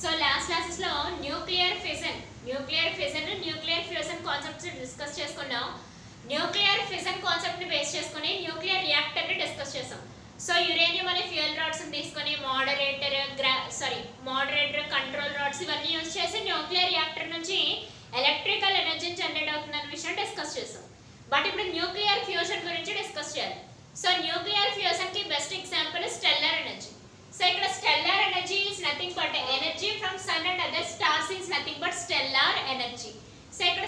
So last classes లో nuclear fusion concepts discuss చేసుకున్నాం. Nuclear fission concept ని base చేసుకుని న్యూక్లియర్ రియాక్టర్ ని డిస్కస్ చేసాం. సో యురేనియం అనే ఫ్యూయల్ రాడ్స్ ని తీసుకొని మోడరేటర్ కంట్రోల్ రాడ్స్ ఇవన్నీ యూజ్ చేసి న్యూక్లియర్ రియాక్టర్ నుంచి ఎలక్ట్రికల్ ఎనర్జీని జనరేట్ అవుతుందన్న విషయం డిస్కస్ చేసాం. బట్ ఇప్పుడు న్యూక్లియర్ ఫ్యూజన్ గురించి డిస్కస్ చేయాలి. సో న్యూక్లియర్ ఫ్యూజన్ కి best example stellar energy. So ఇక్కడ stellar energy is nothing but energy from sun and other stars is nothing but stellar energy. So ఇక్కడ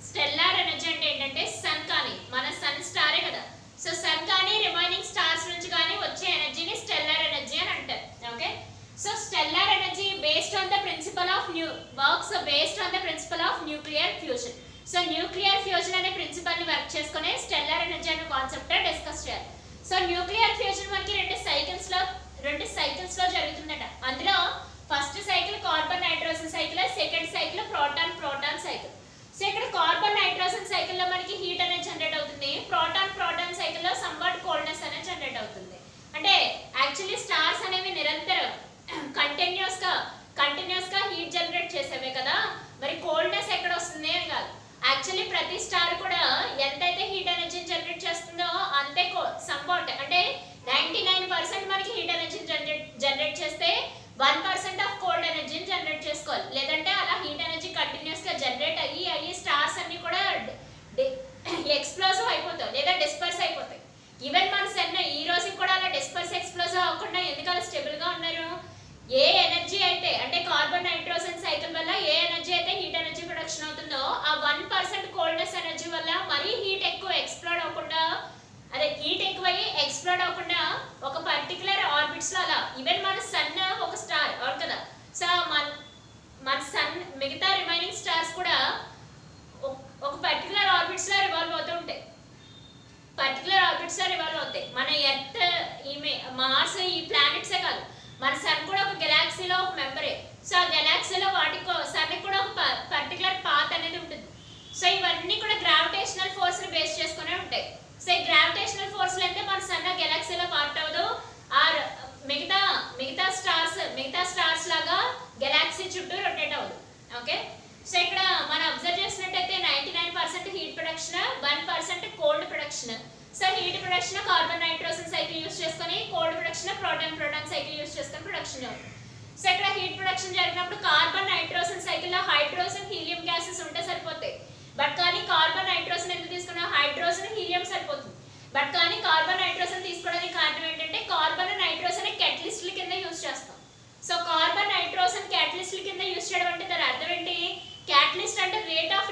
stellar energy అంటే ఏంటంటే sun కానీ మన sun స్టారే కదా, సో సన్ కానీ రిమైనింగ్ స్టార్స్ నుంచి కానీ వచ్చే ఎనర్జీని స్టెల్లార్ ఎనర్జీ అని అంటారు. Okay, so stellar energy based on the principle of nuclear fusion. So nuclear fusion అనే ప్రిన్సిపల్ ని వర్క్ చేసుకునే స్టెల్లార్ ఎనర్జీ అనే కాన్సెప్ట్ డిస్కస్ చేయాలి. సో న్యూక్లియర్ ఫ్యూజన్ మనకి రెండు సైకిల్స్ లో జరుగుతుందట. అందులో first cycle carbon nitrogen cycle, second cycle proton cycle. So ఇక్కడ కార్బన్ నైట్రోజన్ సైకిల్ లో మనకి హీట్ అనేది జనరేట్ అవుతుంది, ప్రోటాన్ సైకిల్ లో సంవాట్ కోల్డ్నెస్ అనేది జనరేట్ అవుతుంది. అంటే యాక్చువల్లీ స్టార్స్ అనేవి నిరంతరం కంటిన్యూస్ గా హీట్ జనరేట్ చేసేవే కదా, మరి కోల్డ్నెస్ ఎక్కడ వస్తుంది అని కాదు. యాక్చువల్లీ ప్రతి స్టార్ కూడా ఎంతైతే హీట్ ఎనర్జీని జనరేట్ చేస్తుందో అంతే సంవాట్ అంటే 99% మనకి హీట్ ఎనర్జీని జనరేట్ చేస్తే 1% ఆఫ్ కోల్డ్ ఎనర్జీని జనరేట్ చేసుకోవాలి. లేదంటే అలా హీట్ ఎనర్జీ కంటిన్యూస్ గా జనరేట్ అయ్యి స్టార్స్ అన్ని కూడా ఎక్స్ప్లోజివ్ అయిపోతాయి లేదా డిస్పర్స్ అయిపోతాయి. ఈవెన్ మన సన్ ఈ రోజు కూడా అలా డిస్పర్స్ ఎక్స్ప్లోజివ్ అవ్వకుండా ఎందుకలా స్టేబుల్ గా ఉన్నారు? ఏ ఎనర్జీ అయితే అంటే కార్బన్ నైట్రోజన్ సైకిల్ వల్ల ఏ ఎనర్జీ అయితే హీట్ ఎనర్జీ ప్రొడక్షన్ అవుతుందో ఆ 1% కోల్డ్నెస్ ఎనర్జీ వల్ల మరీ హీట్ ఎక్కువ ఎక్స్ప్లోడ్ అవ్వకుండా, అదే హీట్ ఎక్కువయ్యి ఎక్స్ప్లోడ్ అవ్వకుండా ఒక పర్టికులర్ ఆర్బిట్స్ లో అలా ఈవెన్ మన సన్ ఒక స్టార్ అవును కదా, సో మన సన్ మిగతా రిమైనింగ్ స్టార్స్ కూడా ఒక పర్టికులర్ ఆర్బిట్స్ లో రివాల్వ్ అవుతూ ఉంటాయి. మన ఎర్త్, మార్స్, ఈ ప్లానెట్సే కాదు, మన సన్ కూడా ఒక గెలాక్సీలో ఒక మెంబరే. సో ఆ గెలాక్సీలో సన్ కూడా ఒక పర్టికులర్ పాత్ అనేది ఉంటుంది. సో ఇవన్నీ కూడా గ్రావిటేషనల్ ఫోర్స్ ని బేస్ చేసుకునే ఉంటాయి. సో ఈ గ్రావిటేషనల్ ఫోర్స్ అయితే మన సన్ గెలాక్సీలో పార్ట్ అవ్వదు, ఆర్ మిగతా స్టార్స్ లాగా గెలాక్సీ చుట్టూ రొటేట్ అవ్వదు. ఓకే, సో ఇక్కడ మనం అబ్జర్వ్ చేసినట్టయితే 99% heat production, 1% cold production. So heat production carbon nitrogen cycle use చేసుకొని, cold production proton cycle use చేసుకొని ప్రొడక్షన్ అవుతుంది. సో ఇక్కడ హీట్ ప్రొడక్షన్ జరిగినప్పుడు కార్బన్ నైట్రోజన్ సైకిల్ లో హైడ్రోజన్ హీలియం గ్యాసెస్ ఉంటే సరిపోతాయి. బట్ కానీ కార్బన్ నైట్రోజన్ ఎందుకు తీసుకున్నా? హైడ్రోజన్ హీలియం సరిపోతుంది. బట్ కానీ కార్బన్ నైట్రోజన్ తీసుకోవడానికి కారణం ఏంటంటే కార్బన్ నైట్రోజన్ క్యాటలిస్ట్ల కింద యూస్ చేస్తాం. సో కార్బన్ నైట్రోజన్ క్యాటలిస్ట్ల కింద యూస్ చేయడం అంటే దాని అర్థం ఏంటి? క్యాటలిస్ట్ అంటే రేట్ ఆఫ్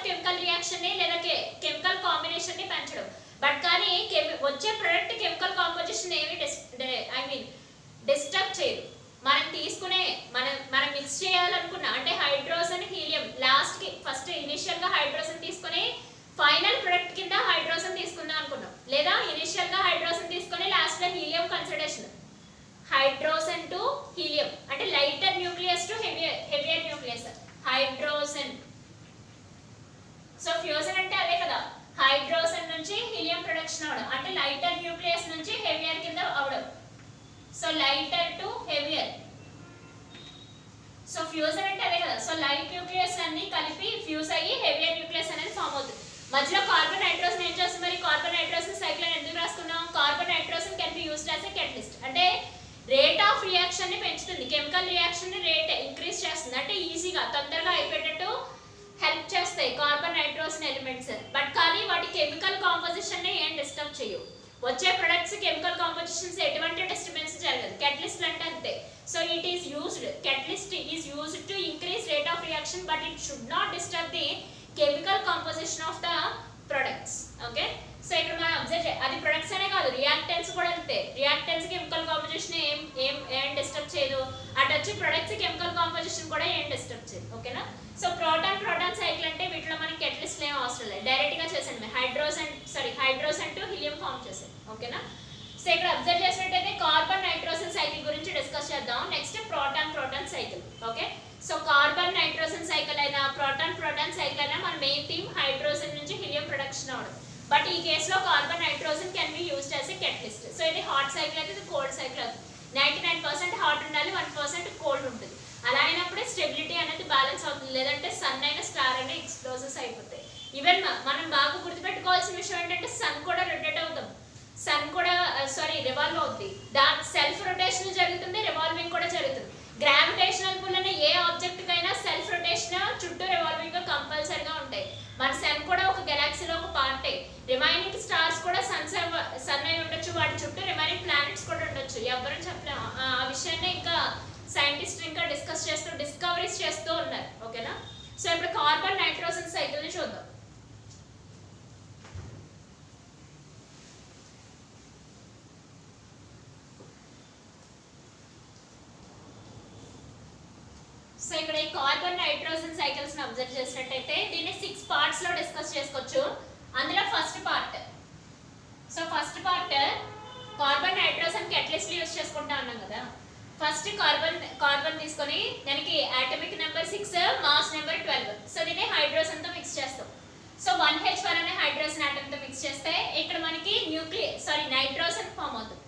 కెమికల్ రియాక్షన్ ని లేదా కెమికల్ కాంబినేషన్ ని పెంచడం. బట్ కానీ వచ్చే ప్రొడక్ట్ కెమికల్ కాంపోజిషన్ ఏమి డిస్టర్బ్ చేయదు. మనం తీసుకునే మనం మిక్స్ చేయాలనుకున్న అంటే హైడ్రోజన్ హీలియం లాస్ట్ కి ఫస్ట్ ఇనిషియల్ గా హైడ్రోజన్ తీసుకొని ఫైనల్ ప్రొడక్ట్ కింద హైడ్రోజన్ తీసుకుందాం అనుకున్నాం, లేదా ఇనిషియల్ గా హైడ్రోజన్ తీసుకొని లాస్ట్ లో helium consideration. Hydrogen to helium అంటే lighter nucleus to heavier nucleus hydrogen. So fusion అంటే అదే కదా, హైడ్రోజన్ నుంచి హీలియం ప్రొడక్షన్ అవడం అంటే లైటర్ న్యూక్లియస్ నుంచి హెవియర్ కింద అవడం. So lighter to heavier. So fusion అంటే అదే కదా, సో లైట్ న్యూక్లియస్ అన్ని కలిపి ఫ్యూజ్ అయ్యి హెవియర్ న్యూక్లియస్ అనేది ఫామ్ అవుతుంది. మధ్యలో కార్బన్ నైట్రోజన్ ఏం చేస్తుంది? మరి కార్బన్ నైట్రోజన్ సైకిల్ అని ఎందుకు రాసుకున్నాం? Carbon nitrogen can be used as a catalyst అంటే రేట్ ఆఫ్ రియాక్షన్ ని పెంచుతుంది, కెమికల్ రియాక్షన్ ని రేట్ ఇంక్రీజ్ చేస్తుంది. అంటే ఈజీగా తొందరగా అయిపోయేటట్టు హెల్ప్ చేస్తాయి కార్బన్ నైట్రోజన్ ఎలిమెంట్స్. బట్ కానీ వాటి కెమికల్ కాంపోజిషన్ ని ఏం డిస్టర్బ్ చేయవు. వచ్చే ప్రొడక్ట్స్ కెమికల్ కాంపోజిషన్స్ ఎటువంటి డిస్టర్బెన్స్ జరగదు. క్యాటలిస్ట్ అంటే అంతే. So it is used, catalyst is used to increase rate of reaction but it should not disturb the chemical composition of the products. Okay, so ఇక్కడ మనం observe చేయాలి, అది products అనే కాదు రియాక్టెంట్స్ కూడా అంతే. రియాక్టెంట్స్ కెమికల్ కాంపోజిషన్ ఏం disturb చేయదు, అటు వచ్చి ప్రొడక్ట్స్ కెమికల్ కాంపోజిషన్ కూడా ఏం డిస్టర్బ్ చేయదు. ఓకేనా, సో ప్రోటాన్ సైకిల్ అంటే వీటిలో మనకి క్యాటలిస్ట్ ఏం అవసరం లేదు, డైరెక్ట్ గా చేసాను హైడ్రోజన్ టు హీలియం ఫామ్ చేసాను. ఓకేనా, సో ఇక్కడ అబ్జర్వ్ చేసినట్టయితే కార్బన్ నైట్రోజన్ సైకిల్ గురించి డిస్కస్ చేద్దాం. Next proton cycle. Okay, so carbon nitrogen cycle అయినా ప్రోటాన్ సైకిల్ అయినా మన మెయిన్ థీమ్ హైడ్రోజన్ నుంచి హీలియం ప్రొడక్షన్ అవడం. బట్ ఈ కేసులో carbon nitrogen can be used as a catalyst. So ఇది హాట్ సైకిల్ అయితే ఇది కోల్డ్ సైకిల్ అవుతుంది. 99% హాట్ ఉండాలి, 1% కోల్డ్ ఉంటుంది. లేదంటే సన్ అయినా స్టార్ అయినా ఎక్స్ప్లోజెస్ అయిపోతాయి. ఈవెన్ మనం బాగా గుర్తుపెట్టుకోవాల్సిన విషయం ఏంటంటే సన్ కూడా రొటేట్ అవుతాం, సన్ కూడా రివాల్వ్ అవుతుంది. దాని సెల్ఫ్ రొటేషన్ జరుగుతుంది, రివాల్వింగ్ కూడా జరుగుతుంది. గ్రావిటేషనల్ పుల్ అనే ఏ ఆబ్జెక్ట్ కైనా సెల్ఫ్ రొటేషన్ చుట్టూ రివాల్వింగ్ కంపల్సరీగా ఉంటాయి. మన సన్ కూడా ఒక గెలాక్సీలో ఒక పార్టే. రిమైనింగ్ స్టార్స్ కూడా సన్ అయి ఉండొచ్చు, వాటి చుట్టూ రిమైనింగ్ ప్లానెట్స్ కూడా ఉండొచ్చు, ఎవరు చెప్పలేము. ఆ విషయాన్ని ఇంకా సైంటిస్ట్ ఇంకా డిస్కవరీస్ చేస్తూ ఉన్నారు. ఓకేనా? సో ఇప్పుడు కార్బన్ నైట్రోజన్ సైకిల్ ని చూద్దాం. సో ఇక్కడ ఈ కార్బన్ నైట్రోజన్ సైకిల్స్ ని అబ్జర్వ్ చేసినట్టయితే దీన్ని 6 పార్ట్స్ లో డిస్కస్ చేసుకోవచ్చు. అందులో first part carbon nitrogen catalyst use చేసుకుంటా ఉన్నాం కదా. ఫస్ట్ కార్బన్ తీసుకొని దానికి atomic number 6, mass number 12. So దీన్ని హైడ్రోజన్ తో మిక్స్ చేస్తాం. సో 1H1 అనే హైడ్రోజన్ ఆటమ్ తో మిక్స్ చేస్తే ఇక్కడ మనకి నైట్రోజన్ ఫామ్ అవుతుంది.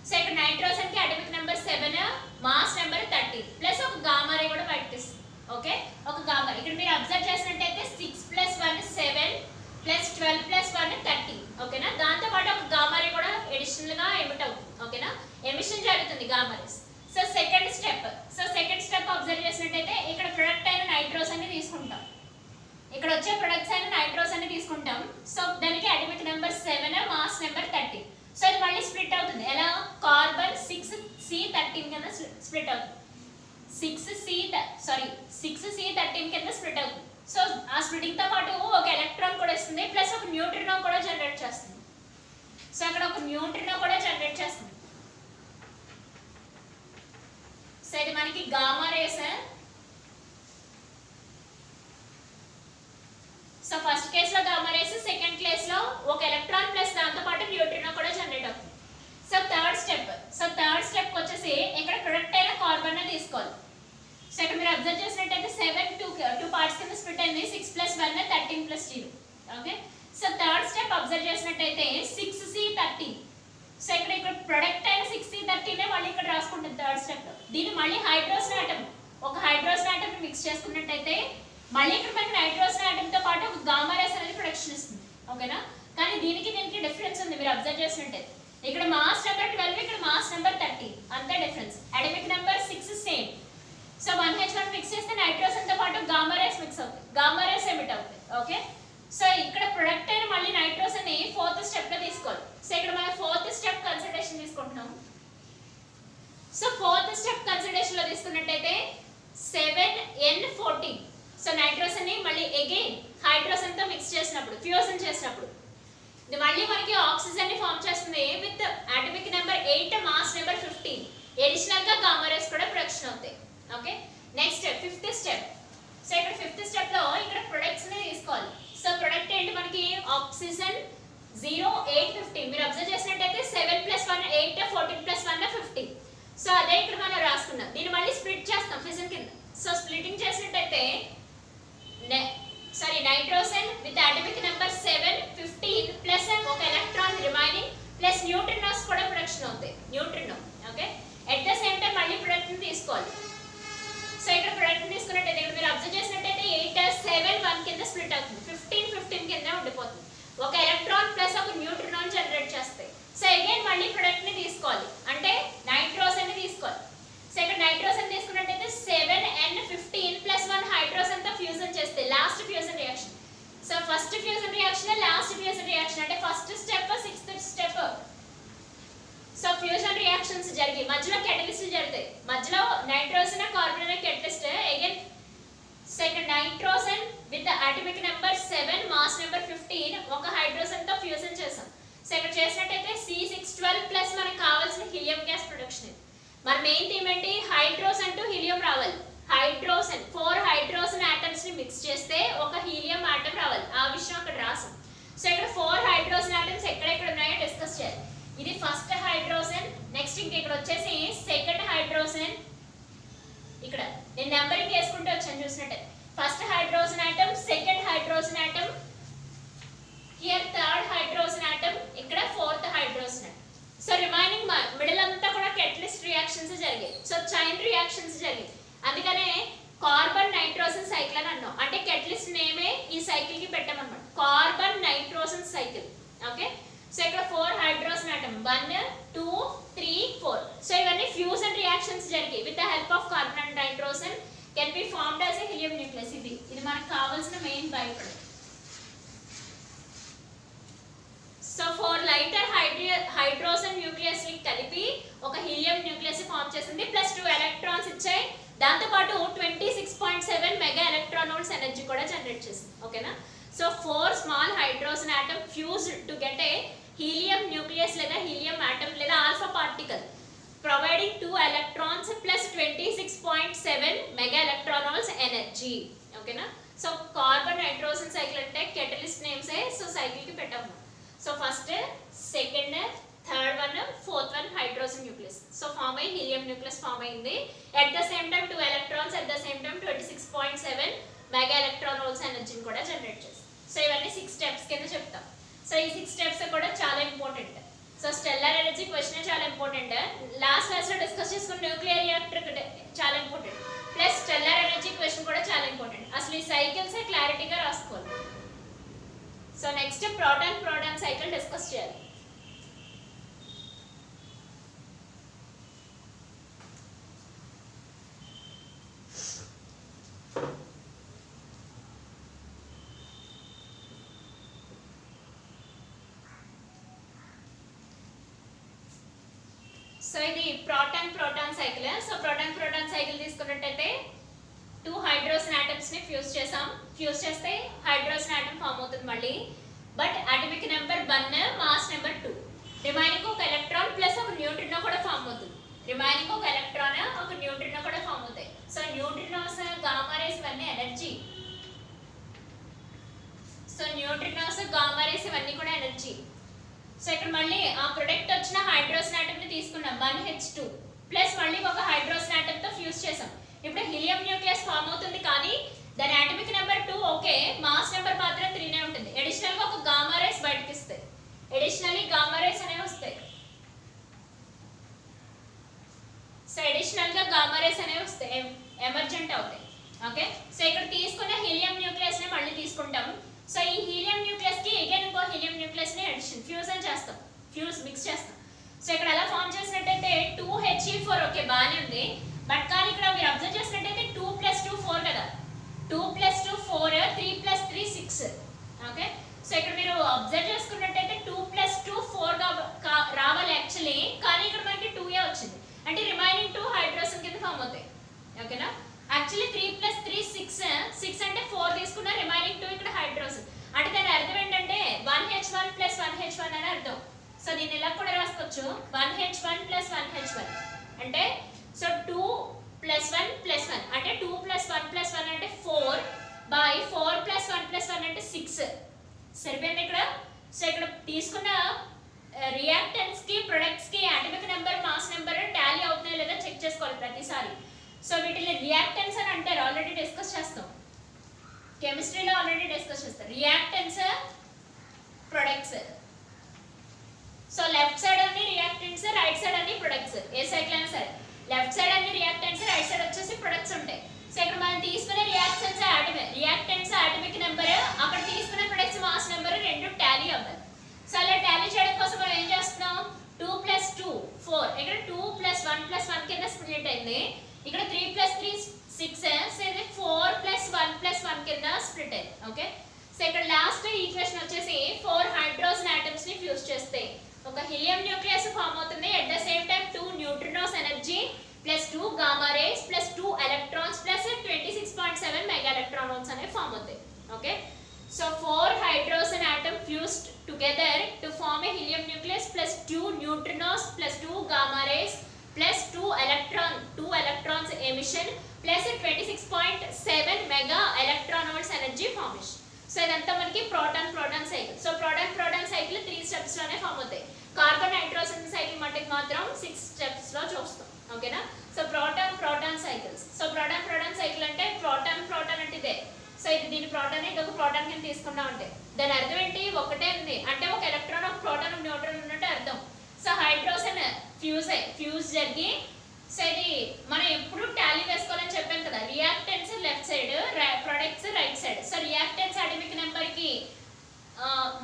సో ఇక్కడ నైట్రోజన్ కి atomic number 7, mass number 30 plus ఒక గామా రే కూడా బయటకు ఇస్తుంది. ఓకే, ఒక గామా ఇక్కడ మీరు అబ్జర్వ్ చేసినట్టయితే 6 + 1 7 + 12 + 1 30. ఓకేనా? దాంతో పాటు ఒక గామా రే కూడా అడిషనల్ గా ఎమిట్ అవుతుంది. ఓకేనా? ఎమిషన్ జరుగుతుంది gamma rays. So second step observe చేసినట్టయితే ఇక్కడ ప్రొడక్ట్ అయిన నైట్రోజన్ ని తీసుకుంటాం. ఇక్కడ వచ్చే ప్రొడక్ట్స్ అయిన నైట్రోజన్ ని తీసుకుంటాం. సో దానికి atomic number 7, mass number 30. So ఇది మళ్ళీ స్ప్లిట్ అవుతుంది. ఎలా? కార్బన్ 6C13 కింద స్ప్లిట్ అవుతుంది. 6C13 కింద స్ప్లిట్ అవుతుంది. సో ఆ స్ప్లిటింగ్ తో పాటు ఒక ఎలక్ట్రాన్ కూడా ఇస్తుంది, ప్లస్ ఒక న్యూట్రినో కూడా జనరేట్ చేస్తుంది. సో అక్కడ ఒక న్యూట్రినో కూడా జనరేట్ చేస్తుంది. సో ఇది మనకి gamma rays. So first case లో గామా రేస్, సెకండ్ కేస్ లో ఒక ఎలక్ట్రాన్ ప్లస్ దాంతో పాటు న్యూట్రినో కూడా జనరేట్ అవుతుంది. సో థర్డ్ స్టెప్ వచ్చేసి ఇక్కడ ప్రొడక్ట్ అయిన కార్బన్ ని తీసుకోవాలి. సో ఇక్కడ మీరు అబ్జర్వ్ చేసినట్టయితే 7 2 పార్ట్స్ కింద స్ప్లిట్ అయింది. 6 + 1 13 + 0. Okay, so third step observe చేసినట్టయితే 6C13. సో ఇక్కడ ప్రొడక్ట్ అయిన 6C13 మళ్ళీ ఇక్కడ రాసుకుంటుంది థర్డ్ స్టెప్ లో. దీన్ని మళ్ళీ ఒక హైడ్రోజన్ ఆటమ్ మిక్స్ చేసుకున్నట్టయితే మళ్ళీ ఇక్కడ మనకి నైట్రోజన్ ఆటమ్ తో పాటు ఒక గామా రేస్ అనేది ప్రొడక్షన్ ఇస్తుంది. ఓకేనా? కానీ దీనికి డిఫరెన్స్ ఉంది. మీరు అబ్జర్వ్ చేసినట్టయితే ఇక్కడ మాస్ నెంబర్ 12, ఇక్కడ మాస్ నెంబర్ 30, అంతే difference. Atomic number 6 same. So 1H1 mix చేస్తే నైట్రోజన్ తో పాటు గామా రేస్ మిక్స్ అవుతుంది, గామా రేస్ ఎమిట్ అవుతుంది. ఓకే, సో ఇక్కడ ప్రొడక్ట్ అయిన మళ్ళీ నైట్రోజన్ ని ఫోర్త్ స్టెప్ లో తీసుకోవాలి. సో ఇక్కడ మనం ఫోర్త్ స్టెప్ కన్సిడరేషన్ తీసుకుంటున్నాం. సో ఫోర్త్ స్టెప్ కన్సిడరేషన్ లో తీసుకున్నట్టయితే 7N14. సో నైట్రోజన్ ని మళ్ళీ అగైన్ హైడ్రోజన్ తో మిక్స్ చేసినప్పుడు, ఫ్యూజన్ చేసినప్పుడు ఇది మళ్ళీ మనకి ఆక్సిజన్ ని ఫామ్ చేస్తుంది with atomic number 8, mass number 15. Additional గా గామా రేస్ కూడా ప్రొడక్షన్ అవుతాయి. Okay, next fifth step. So ఇక్కడ ఫిఫ్త్ స్టెప్ లో ఇక్కడ ప్రొడక్ట్స్ ని తీసుకోవాలి. సో ప్రొడక్ట్ ఏంటి మనకి? ఆక్సిజన్ 0 8 15. మీరు అబ్జర్వ్ చేసినట్టయితే 7 + 1 8, 14 + 1 15. సో అదే ఇక్కడ మనం రాసుకున్నాం. దీన్ని మళ్ళీ స్ప్లిట్ చేస్తాం ఫిజన్ కింద. సో స్ప్లిటింగ్ చేసినట్టయితే nitrogen with atomic number 7 15 plus ఒక ఎలక్ట్రాన్ రిమైనింగ్ ప్లస్ న్యూట్రినోస్ కూడా ప్రొడక్షన్ అవుతాయి. Neutrino. Okay, at the same time మళ్ళీ ప్రొడక్ట్ ని తీసుకోవాలి. సో ఇక్కడ ప్రొడక్ట్ ని తీసుకున్నట్టయితే ఇక్కడ మీరు అబ్జర్వ్ చేసినట్టయితే 8 7 1 కింద స్ప్లిట్ అవుతుంది. 15 కింద ఉండిపోతుంది. ఒక ఎలక్ట్రాన్ ప్లస్ ఒక న్యూట్రినోన్ జనరేట్ చేస్తాయి. సో అగైన్ మళ్ళీ ప్రొడక్ట్ ని తీసుకోవాలి, అంటే నైట్రోజన్ ని తీసుకోవాలి. సో ఇక్కడ నైట్రోజన్ తీసుకున్నట్టయితే 7N15 + 1 హైడ్రోజన్ తో ఫ్యూజన్ చేస్తే last fusion reaction. So first fusion reaction, last fusion reaction, అంటే first step, sixth step. So fusion reactions జరిగి మధ్యలో కెటలిస్ట్ జరుగుతాయి. మధ్యలో నైట్రోజన్ కార్బన్ అనే catalyst. Again second nitrogen with atomic number 7, mass number 15 ఒక hydrogen తో fusion చేసాం. So ఇక్కడ చేసినట్టయితే C612 ప్లస్ మనకు కావాల్సిన హీలియం గ్యాస్ ప్రొడక్షన్. మన మెయిన్ థీమ్ ఏంటి? హైడ్రోజన్ టు హీలియం రావాలి. 4 హైడ్రోజన్ ఆటమ్స్ ని మిక్స్ చేస్తే ఒక హీలియం ఆటం రావాలి. ఆ విషయం అక్కడ రాసాం. సో ఇక్కడ 4 హైడ్రోజన్ ఆటమ్స్ ఎక్కడెక్కడ ఉన్నాయో డిస్కస్ చేయాలి. ఇది ఫస్ట్ హైడ్రోజన్. నెక్స్ట్ ఇక్కడ వచ్చేసి సెకండ్ హైడ్రోజన్. ఇక్కడ నేను నెంబరింగ్ వేసుకుంటూ వచ్చాను చూసినట్టే. First hydrogen atom, second hydrogen atom, here third hydrogen atom, ఇక్కడ fourth hydrogen atom. So remaining middle అంతా కూడా కెటలిస్ట్ రియాక్షన్స్ జరిగాయి. సో చైన్ రియాక్షన్స్ జరిగాయి. అందుకనే కార్బన్ నైట్రోజన్ సైకిల్ అని అన్నాం. అంటే కెటలిస్ట్ నేమే ఈ సైకిల్ కి పెట్టామన్నమాట, carbon nitrogen cycle. Okay, so ఇక్కడ 4 హైడ్రోజన్ ఆటమ్ 1 2 3 4. సో ఇవన్నీ ఫ్యూజన్ రియాక్షన్స్ జరిగి with the help of carbon and nitrogen can be formed as a helium nucleus. ఇది మనకు కావాల్సిన main byproduct. So 4 lighter hydrogen nucleus ని కలిపి ఒక helium nucleus form చేసింది, ప్లస్ 2 ఎలక్ట్రాన్స్ ఇచ్చాయి. దాంతో పాటు 26.7 మెగా ఎలక్ట్రాన్ వోల్ట్స్ ఎనర్జీ కూడా జనరేట్ చేసింది. ఓకేనా, so 4 small hydrogen atom fused to get a helium nucleus లేదా హీలియం ఆటమ్ లేదా alpha particle providing 2 electrons plus 26.7 mega electron volts energy. ఓకేనా, సో కార్బన్ నైట్రోజన్ సైకిల్ అంటే కెటలిస్ట్ నేమ్స్ సో సైకిల్ కి పెట్టాము. So first, second, third one, fourth one hydrogen nucleus. So form అయ్యి helium nucleus form అయింది. At the same time 2 electrons, at the same time 26.7 mega electron volts ఎనర్జీని కూడా generate చేస్తుంది. So ఇవన్నీ 6 steps కింద చెప్తాం. సో ఈ 6 స్టెప్స్ కూడా చాలా important. So stellar energy question చాలా ఇంపార్టెంట్. లాస్ట్ క్లాస్ లో డిస్కస్ చేసుకున్న న్యూక్లియర్ రియాక్టర్ చాలా important, plus stellar energy question కూడా చాలా ఇంపార్టెంట్. అసలు ఈ సైకిల్స్ క్లారిటీగా రాసుకోవాలి. So next proton cycle discuss చేయాలి. సో ఇది proton cycle. So proton cycle తీసుకున్నట్టయితే 2 హైడ్రోజన్ ఆటమ్స్ ని ఫ్యూజ్ చేస్తే హైడ్రోజన్ ఆటమ్ ఫామ్ అవుతుంది మళ్ళీ. But atomic number 1, mass number 2. Remaining ఒక ఎలక్ట్రాన్ ప్లస్ ఒక న్యూట్రినో కూడా ఫామ్ అవుతుంది. రిమైనింగ్ ఒక ఎలక్ట్రాన్ ఒక న్యూట్రినో కూడా ఫామ్ అవుతాయి. సో న్యూట్రినోస్, గామా రేస్ ఇవన్నీ energy. So neutrinos, gamma rays ఇవన్నీ కూడా ఎనర్జీ. సో ఇక్కడ మళ్ళీ ఆ ప్రొడక్ట్ వచ్చిన హైడ్రోజన్ ఆటమ్ ని తీసుకున్నాం 1H2 ప్లస్ మళ్ళీ ఒక హైడ్రోజన్ ఆటమ్ తో ఫ్యూజ్ చేసాం. ఇప్పుడు హీలియం న్యూక్లియస్ ఫామ్ అవుతుంది, కానీ దాని atomic number 2 okay, mass number మాత్రం 3నే ఉంటుంది. అడిషనల్ గా ఒక గామా రేస్ బయటకి ఇస్తాయి, అడిషనల్లీ గామా రేస్ అనేవి వస్తాయి. సో అడిషనల్ గా గామా రేస్ అనేవి వస్తాయి, ఎమర్జెంట్ అవుతాయి. ఓకే, సో ఇక్కడ తీసుకున్న హీలియం న్యూక్లియస్ ని మళ్ళీ తీసుకుంటాం. సో ఈ హీలియం న్యూక్లియస్ కి అగైన్ ఇంకో హీలియం న్యూక్లియస్ ని అడిషన్ ఫ్యూజన్ చేస్తాం, మిక్స్ చేస్తాం. సో ఇక్కడ ఎలా ఫామ్ చేసినట్టయితే 2He4 ఓకే బానే ఉంది. బట్ కానీ ఇక్కడ మీరు అబ్జర్వ్ చేసినట్టయితే 2 + 2 4 కదా, 2 + 2 4, 3 + 3 6. ఓకే, సో ఇక్కడ మీరు అబ్జర్వ్ చేసుకున్నట్టయితే 2 + 2 4 గా రావాలి యాక్చువల్లీ, కానీ ఇక్కడ మనకి 2 వచ్చింది. అంటే రిమైనింగ్ 2 హైడ్రోజన్ కింద ఫామ్ అవుతాయి. ఓకేనా, యాక్చువల్లీ 3 + 3 6 అంటే 4 తీసుకున్న రిమైనింగ్ 2 ఇక్కడ హైడ్రోజన్. అంటే దాని అర్థం ఏంటంటే 1H1 + 1H1 అని అర్థం. సో దీన్ని ఇలా కూడా రాసుకోవచ్చు, 1H1 + 1H1 అంటే సో 2 + 1 + 1 అంటే 2 + 1 + 1 అంటే 4 బై 4 + 1 + 1 అంటే 6. సరిపోయింది ఇక్కడ. సో ఇక్కడ తీసుకున్న రియాక్టెంట్స్ కి ప్రొడక్ట్స్ కి atomic number, mass number tally అవుతున్నాయో లేదా చెక్ చేసుకోవాలి ప్రతిసారి. సో వీటిని రియాక్టెంట్స్ అని అంటారు, ఆల్రెడీ డిస్కస్ చేస్తాం కెమిస్ట్రీలో, ఆల్రెడీ డిస్కస్ చేస్తాం reactants, products. So left side అన్ని రియాక్టెంట్స్, రైట్ సైడ్ అన్ని ప్రొడక్ట్స్. ఏ సైకిల్ అయినా సరే లెఫ్ట్ సైడ్ అన్ని రియాక్టెంట్స్, రైట్ సైడ్ వచ్చేసి ప్రొడక్ట్స్ ఉంటాయి. సో ఇక్కడ మనం తీసుకునే రియాక్టెంట్స్ అటామిక్ నెంబర్, అక్కడ తీసుకునే ప్రొడక్ట్స్ మాస్ నెంబర్ రెండు టాలీ అవ్వాలి. సో అలా టాలీ చేయడం కోసం మనం ఏం చేస్తున్నాం, 2 + 2 4, ఇక్కడ 2 + 1 + 1 కింద స్ప్లిట్ అయింది. ఇక్కడ 3 + 3 6, సో ఇది 4 + 1 + 1 కింద స్ప్లిట్ అయింది. ఓకే, సో ఇక్కడ లాస్ట్ ఈక్వేషన్ వచ్చేసి 4 హైడ్రోజన్ ఆటమ్స్ ని ఫ్యూజ్ చేస్తే ఒక హీలియం న్యూక్లియస్ ఫామ్ అవుతుంది. At the same time 2 neutrinos energy plus 2 gamma rays plus 2 electrons plus 26.7 mega electron volts అనేవి ఫామ్ అవుతాయి. Okay, so 4 hydrogen atom fused together to form a helium nucleus plus 2 neutrinos plus 2 gamma rays plus 2 electrons emission plus 26.7 mega electron volts energy formation. So ఇదంతా మనకి proton cycle. So proton cycle 3 steps లోనే form అవుతాయి. Carbon nitrogen cycle మట్టికి మాత్రం 6 steps లో చూస్తాం. ఓకేనా, so proton cycles. So proton cycle అంటే ప్రోటాన్ అంటే ఇదే. సో ఇది దీని ప్రోటాన్, ఇంకొక ప్రోటాన్ కింద తీసుకున్నా ఉంటే దాని అర్థం ఏంటి, ఒకటే ఉంది అంటే ఒక ఎలక్ట్రాన్, ఒక ప్రోటాన్, ఒక న్యూట్రాన్ ఉన్నట్టు అర్థం. సో హైడ్రోజన్ ఫ్యూజ్ జరిగి సో ఇది మనం ఎప్పుడు టాలీ వేసుకోవాలని చెప్పాను కదా, reactance left side, products right side. So reactance atomic number కి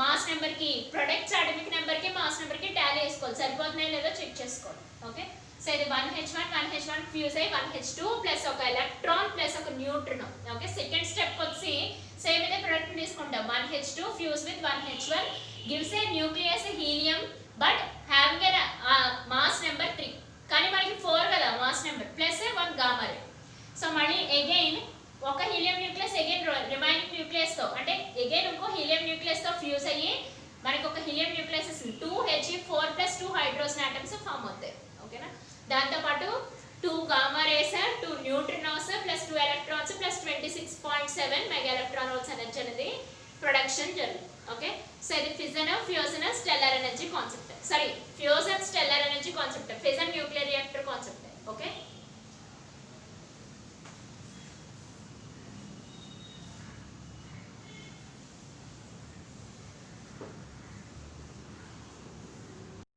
మాస్ నెంబర్ కి, ప్రొడక్ట్స్ అటమిక్ నెంబర్ కి మాస్ నెంబర్ కి టాలీ వేసుకోవాలి, సరిపోతున్నాయో లేదో చెక్ చేసుకోవాలి. ఓకే, సో ఇది 1H1 ఫ్యూజ్ అయ్యి 1H2 ప్లస్ ఒక ఎలక్ట్రాన్ ప్లస్ ఒక న్యూట్రాన్. ఓకే, సెకండ్ స్టెప్ వచ్చి సేమ్ ఇదే ప్రొడక్ట్ తీసుకుంటాం. 1H2 fuse with 1H1 gives a nucleus helium but having a mass number 3. కానీ మనకి 4 కదా మాస్ నెంబర్, ప్లస్ 1 గామా రే. సో మళ్ళీ అగైన్ ఒక helium nucleus again remaining nucleus తో, అంటే అగైన్ ఇంకో హీలియం న్యూక్లియస్ తో ఫ్యూజ్ అయ్యి మనకి ఒక helium nucleus 2He4 plus 2 hydrogen atoms form అవుతాయి. ఓకేనా, దాంతో పాటు 2 gamma rays, 2 neutrinos plus 2 electrons plus 26.7 mega electron volts energy అనేది ప్రొడక్షన్ జరుగుతుంది. ఓకే, సో ఇది fission, fusion, stellar energy concept. Sorry, fusion stellar energy concept, fission nuclear reactor concept. Okay.